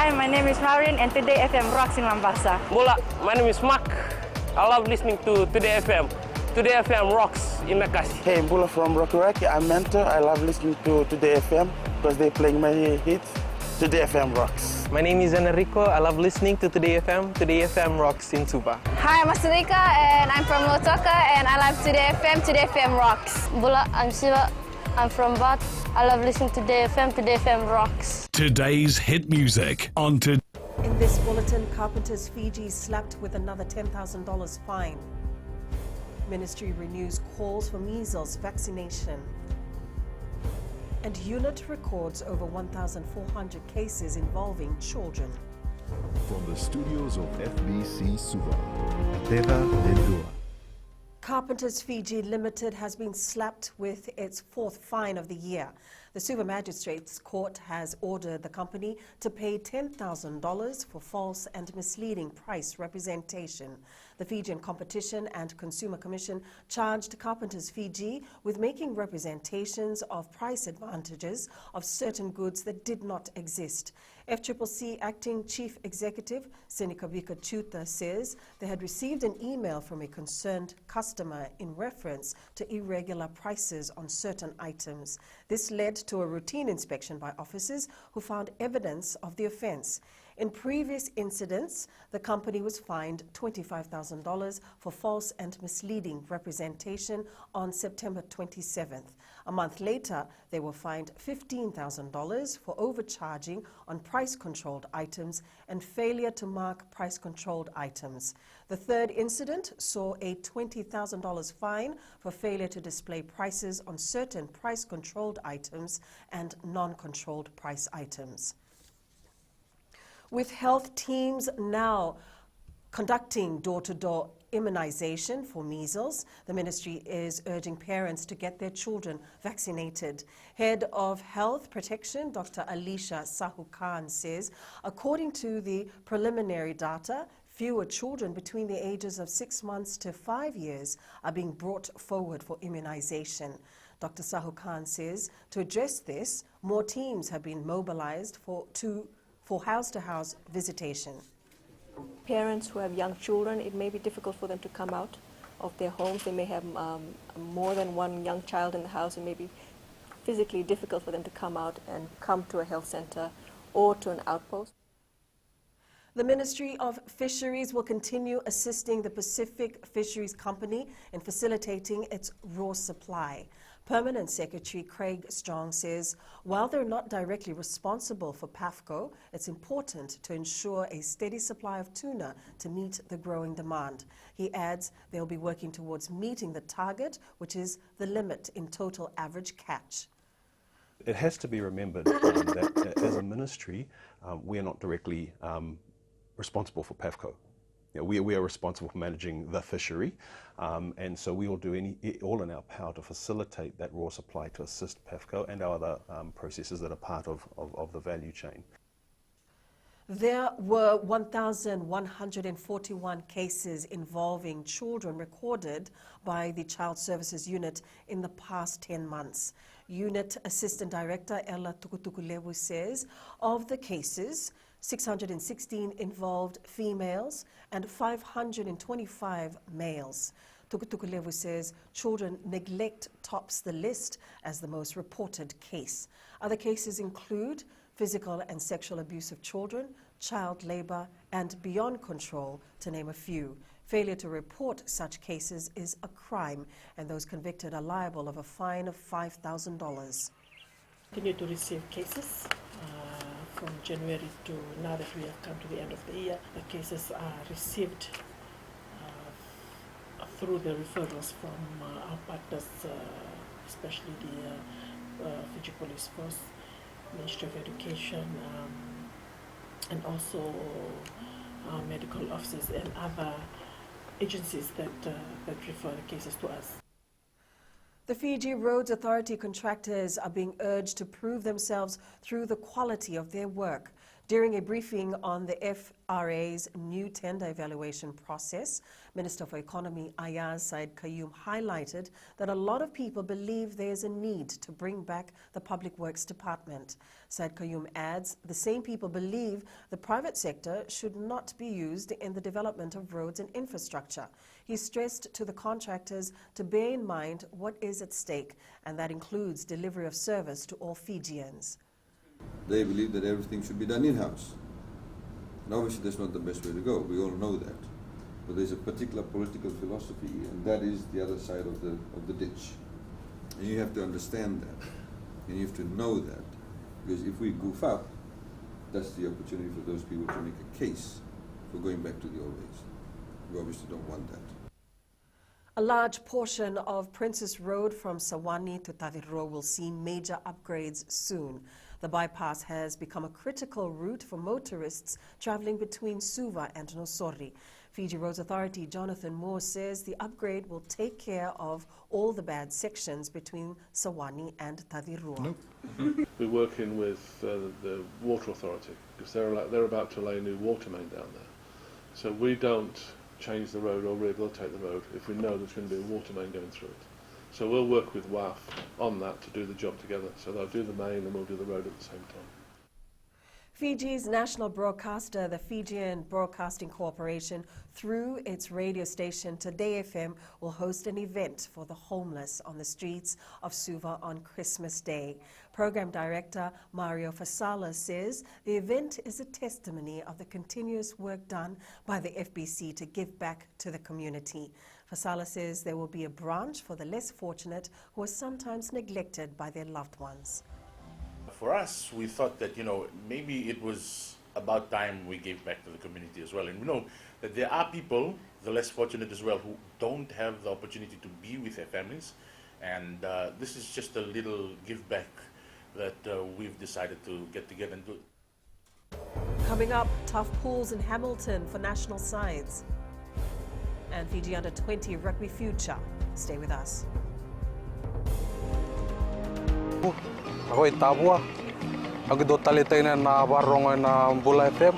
Hi, my name is Maureen and Today FM rocks in Mombasa. Mula, my name is Mark. I love listening to Today FM. Today FM rocks in Makassi. Hey, Mbula from Rockawaki. I'm Mentor. I love listening to Today FM because they're playing my hits. Today FM rocks. My name is Enrico. I love listening to Today FM. Today FM rocks in Suba. Hi, I'm Asrika and I'm from Lotoka and I love Today FM. Today FM rocks. Bula, I'm Siva. I'm from Bat. I love listening to Today FM. Today FM rocks. Today's hit music on Today. In this bulletin, Carpenters Fiji slapped with another $10,000 fine. Ministry renews calls for measles vaccination. And unit records over 1,400 cases involving children. From the studios of FBC Suva, Deva Lendua. Carpenters Fiji Limited has been slapped with its fourth fine of the year. The Suva Magistrates Court has ordered the company to pay $10,000 for false and misleading price representation. The Fijian Competition and Consumer Commission charged Carpenters Fiji with making representations of price advantages of certain goods that did not exist. FCCC Acting Chief Executive Sinikabika Chuta says they had received an email from a concerned customer in reference to irregular prices on certain items. This led to a routine inspection by officers who found evidence of the offence. In previous incidents, the company was fined $25,000 for false and misleading representation on September 27th. A month later, they were fined $15,000 for overcharging on price-controlled items and failure to mark price-controlled items. The third incident saw a $20,000 fine for failure to display prices on certain price-controlled items and non-controlled price items. With health teams now conducting door-to-door immunization for measles, the ministry is urging parents to get their children vaccinated. Head of Health Protection, Dr. Alicia Sahu Khan, says, according to the preliminary data, fewer children between the ages of 6 months to 5 years are being brought forward for immunization. Dr. Sahu Khan says to address this, more teams have been mobilized for house-to-house visitation. Parents who have young children, it may be difficult for them to come out of their homes. They may have more than one young child in the house. It may be physically difficult for them to come out and come to a health center or to an outpost. The Ministry of Fisheries will continue assisting the Pacific Fisheries Company in facilitating its raw supply. Permanent Secretary Craig Strong says, while they're not directly responsible for PAFCO, it's important to ensure a steady supply of tuna to meet the growing demand. He adds they'll be working towards meeting the target, which is the limit in total average catch. It has to be remembered that as a ministry, we are not directly responsible for PAFCO. You know, we are responsible for managing the fishery, and so we will do all in our power to facilitate that raw supply to assist PAFCO and our other processes that are part of the value chain. There were 1,141 cases involving children recorded by the Child Services Unit in the past 10 months. Unit Assistant Director Ella Tukutukulewu says of the cases, 616 involved females and 525 males. Tukutukulewu says children neglect tops the list as the most reported case. Other cases include physical and sexual abuse of children, child labor, and beyond control, to name a few. Failure to report such cases is a crime, and those convicted are liable of a fine of $5,000. Continue to receive cases from January to now that we have come to the end of the year. The cases are received through the referrals from our partners, especially the Fiji Police Force, Ministry of Education, and also medical officers and other agencies that refer the cases to us. The Fiji Roads Authority contractors are being urged to prove themselves through the quality of their work. During a briefing on the FRA's new tender evaluation process, Minister for Economy Ayaz Said Qayyum highlighted that a lot of people believe there is a need to bring back the Public Works Department. Said Qayyum adds the same people believe the private sector should not be used in the development of roads and infrastructure. He stressed to the contractors to bear in mind what is at stake, and that includes delivery of service to all Fijians. They believe that everything should be done in-house. And obviously that's not the best way to go, we all know that. But there's a particular political philosophy, and that is the other side of the ditch. And you have to understand that, and you have to know that, because if we goof up, that's the opportunity for those people to make a case for going back to the old ways. We obviously don't want that. A large portion of Princess Road from Sewanee to Taviro will see major upgrades soon. The bypass has become a critical route for motorists traveling between Suva and Nosori. Fiji Roads Authority Jonathan Moore says the upgrade will take care of all the bad sections between Sewanee and Taviro. We're working with the Water Authority because they're about to lay a new water main down there. So we don't change the road or rehabilitate the road if we know there's going to be a water main going through it. So we'll work with WAF on that to do the job together. So they'll do the main and we'll do the road at the same time. Fiji's national broadcaster, the Fijian Broadcasting Corporation, through its radio station Today FM, will host an event for the homeless on the streets of Suva on Christmas Day. Program Director Mario Fasala says the event is a testimony of the continuous work done by the FBC to give back to the community. Fasala says there will be a branch for the less fortunate who are sometimes neglected by their loved ones. For us, we thought that, maybe it was about time we gave back to the community as well. And we know that there are people, the less fortunate as well, who don't have the opportunity to be with their families. And this is just a little give back that we've decided to get together and do. Coming up, tough pools in Hamilton for national sides. And Fiji Under-20 Rugby Future. Stay with us. Ako Tabua. Ako do talitay na barong na Bula FM.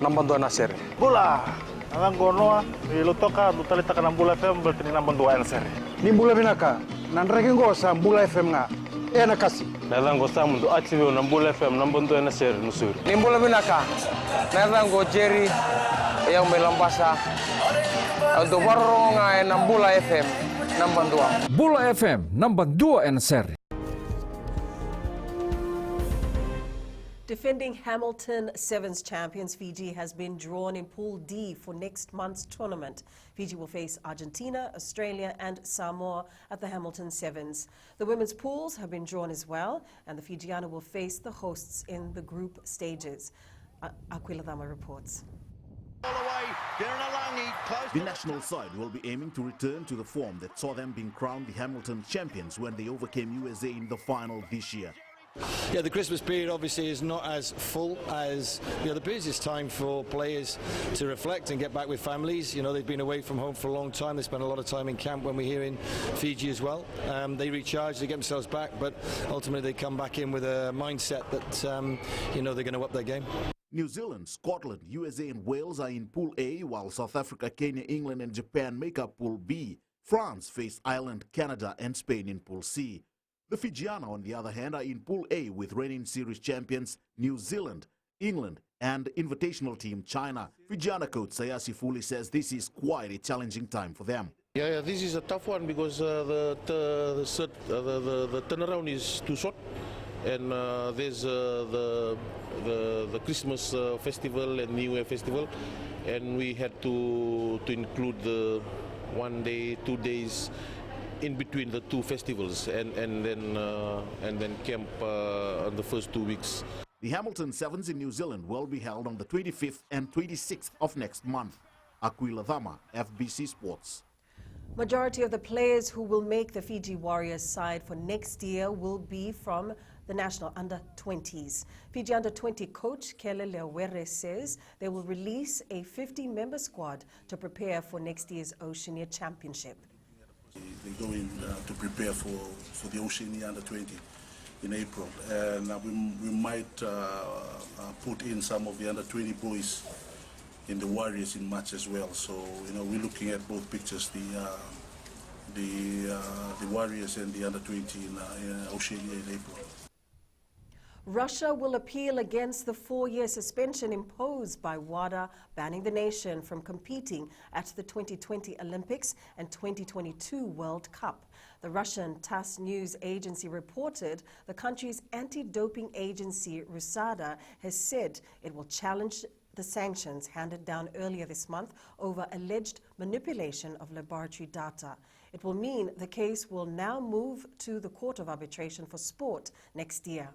Nambandua na sir. Bula. Ang gono ilutoka do talita ka ng Bula FM berarti nambandua na sir. Ni Bula binaka. Nanregen go sa Bula FM nga. Na kasi. Nalang go sa mundo active ng Bula FM nambandua na sir nusur. Ni Bula binaka. Nalang go Jerry yang may lambasa. Do barong nga ng Bula FM nambandua. Bula FM nambandua na sir. Defending Hamilton Sevens champions, Fiji has been drawn in Pool D for next month's tournament. Fiji will face Argentina, Australia and Samoa at the Hamilton Sevens. The women's pools have been drawn as well, and the Fijiana will face the hosts in the group stages. Aquila Dama reports. The national side will be aiming to return to the form that saw them being crowned the Hamilton champions when they overcame USA in the final this year. Yeah, the Christmas period obviously is not as full as the busiest time for players to reflect and get back with families. They've been away from home for a long time. They spend a lot of time in camp when we're here in Fiji as well. They recharge, they get themselves back, but ultimately they come back in with a mindset that they're going to up their game. New Zealand, Scotland, USA and Wales are in Pool A, while South Africa, Kenya, England and Japan make up Pool B. France face Ireland, Canada and Spain in Pool C. The Fijiana, on the other hand, are in Pool A with reigning series champions New Zealand, England and invitational team China. Fijiana coach Sayasi Fuli says this is quite a challenging time for them. Yeah, this is a tough one because the turnaround is too short, and there's the Christmas festival and New Year festival, and we had to include the 1 day, 2 days in between the two festivals, and then camp on the first 2 weeks. The Hamilton Sevens in New Zealand will be held on the 25th and 26th of next month. Aquila Dama, FBC Sports. Majority of the players who will make the Fiji Warriors side for next year will be from the national under-20s. Fiji under-20 coach Kele Leawere says they will release a 50-member squad to prepare for next year's Oceania Championship. They're going to prepare for the Oceania under-20. in April, and we might put in some of the under-20 boys in the Warriors in March as well. So we're looking at both pictures, the Warriors and the under-20 in Oceania in April. Russia will appeal against the 4-year suspension imposed by WADA, banning the nation from competing at the 2020 Olympics and 2022 World Cup. The Russian TASS news agency reported the country's anti-doping agency, RUSADA, has said it will challenge the sanctions handed down earlier this month over alleged manipulation of laboratory data. It will mean the case will now move to the Court of Arbitration for Sport next year.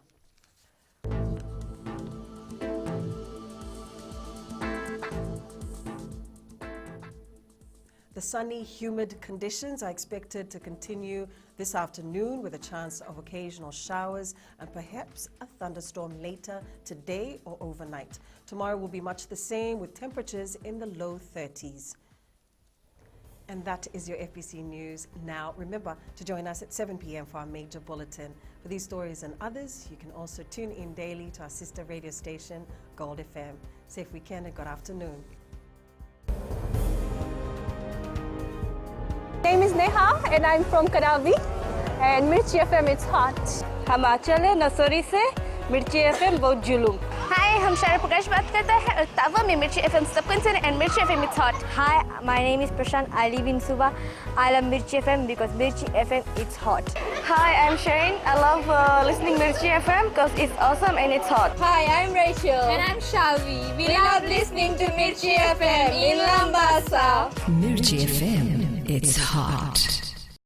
The sunny, humid conditions are expected to continue this afternoon with a chance of occasional showers and perhaps a thunderstorm later today or overnight. Tomorrow will be much the same with temperatures in the low 30s. And that is your FBC News. Now, remember to join us at 7 p.m. for our major bulletin. For these stories and others, you can also tune in daily to our sister radio station, Gold FM. Safe weekend and good afternoon. My name is Neha and I'm from Kadavi and Mirchi FM it's hot. हम आंचल है नसोरी से मिर्ची FM बहुत जुलूम. Hi, हम शायर प्रकाश बात करते हैं और तावा में Mirchi FM सब concern and Mirchi FM it's hot. Hi, my name is Prashant. I live in Suva. I love Mirchi FM because Mirchi FM it's hot. Hi, I'm Shane. I love listening Mirchi FM because it's awesome and it's hot. Hi, I'm Rachel. And I'm Shavi. We love listening to Mirchi FM in Lambasa. Mirchi FM, it's hot.